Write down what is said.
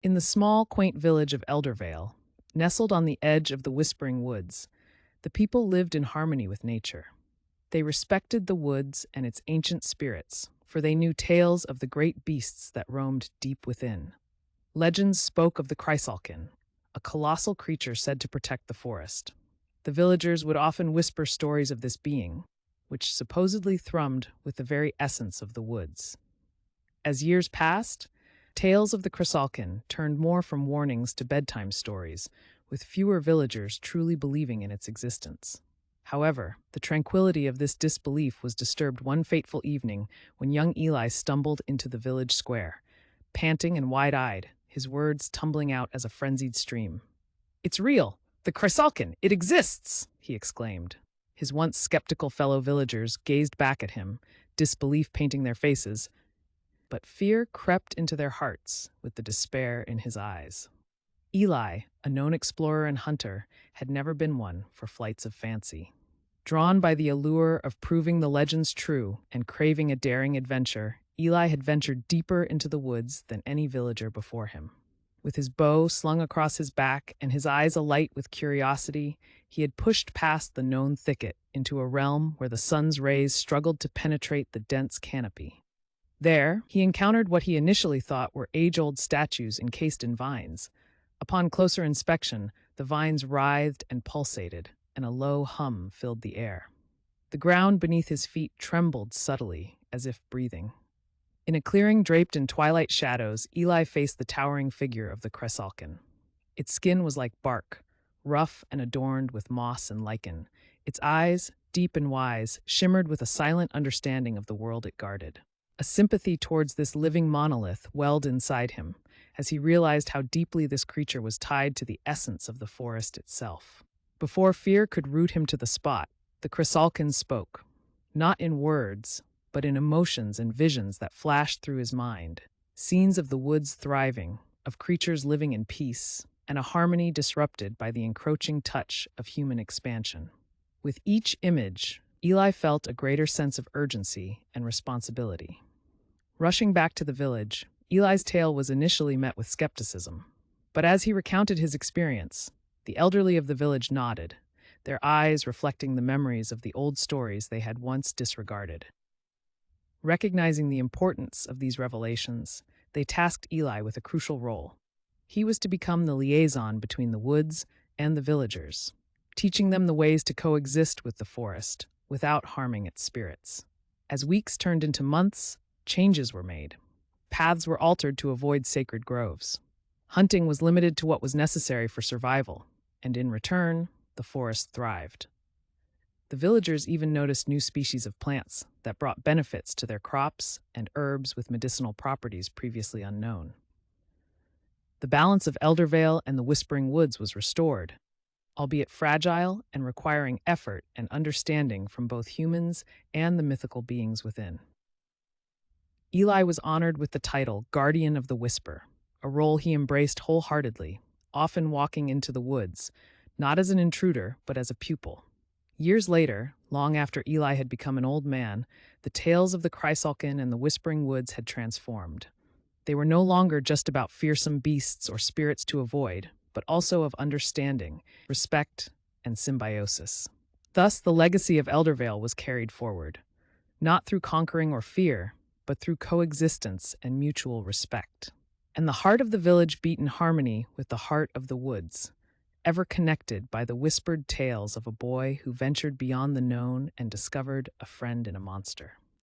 In the small, quaint village of Eldervale, nestled on the edge of the Whispering Woods, the people lived in harmony with nature. They respected the woods and its ancient spirits, for they knew tales of the great beasts that roamed deep within. Legends spoke of the Chrysalkin, a colossal creature said to protect the forest. The villagers would often whisper stories of this being, which supposedly thrummed with the very essence of the woods. As years passed, tales of the Chrysalkin turned more from warnings to bedtime stories, with fewer villagers truly believing in its existence. However, the tranquility of this disbelief was disturbed one fateful evening when young Eli stumbled into the village square, panting and wide-eyed, his words tumbling out as a frenzied stream. "It's real! The Chrysalkin! It exists!" he exclaimed. His once skeptical fellow villagers gazed back at him, disbelief painting their faces, but fear crept into their hearts with the despair in his eyes. Eli, a known explorer and hunter, had never been one for flights of fancy. Drawn by the allure of proving the legends true and craving a daring adventure, Eli had ventured deeper into the woods than any villager before him. With his bow slung across his back and his eyes alight with curiosity, he had pushed past the known thicket into a realm where the sun's rays struggled to penetrate the dense canopy. There, he encountered what he initially thought were age-old statues encased in vines. Upon closer inspection, the vines writhed and pulsated, and a low hum filled the air. The ground beneath his feet trembled subtly, as if breathing. In a clearing draped in twilight shadows, Eli faced the towering figure of the Chrysalkin. Its skin was like bark, rough and adorned with moss and lichen. Its eyes, deep and wise, shimmered with a silent understanding of the world it guarded. A sympathy towards this living monolith welled inside him, as he realized how deeply this creature was tied to the essence of the forest itself. Before fear could root him to the spot, the Chrysalkin spoke, not in words, but in emotions and visions that flashed through his mind. Scenes of the woods thriving, of creatures living in peace, and a harmony disrupted by the encroaching touch of human expansion. With each image, Eli felt a greater sense of urgency and responsibility. Rushing back to the village, Eli's tale was initially met with skepticism. But as he recounted his experience, the elderly of the village nodded, their eyes reflecting the memories of the old stories they had once disregarded. Recognizing the importance of these revelations, they tasked Eli with a crucial role. He was to become the liaison between the woods and the villagers, teaching them the ways to coexist with the forest without harming its spirits. As weeks turned into months, changes were made. Paths were altered to avoid sacred groves. Hunting was limited to what was necessary for survival, and in return, the forest thrived. The villagers even noticed new species of plants that brought benefits to their crops and herbs with medicinal properties previously unknown. The balance of Eldervale and the Whispering Woods was restored, albeit fragile and requiring effort and understanding from both humans and the mythical beings within. Eli was honored with the title Guardian of the Whisper, a role he embraced wholeheartedly, often walking into the woods, not as an intruder, but as a pupil. Years later, long after Eli had become an old man, the tales of the Chrysalkin and the Whispering Woods had transformed. They were no longer just about fearsome beasts or spirits to avoid, but also of understanding, respect, and symbiosis. Thus, the legacy of Eldervale was carried forward, not through conquering or fear, but through coexistence and mutual respect. And the heart of the village beat in harmony with the heart of the woods, ever connected by the whispered tales of a boy who ventured beyond the known and discovered a friend in a monster.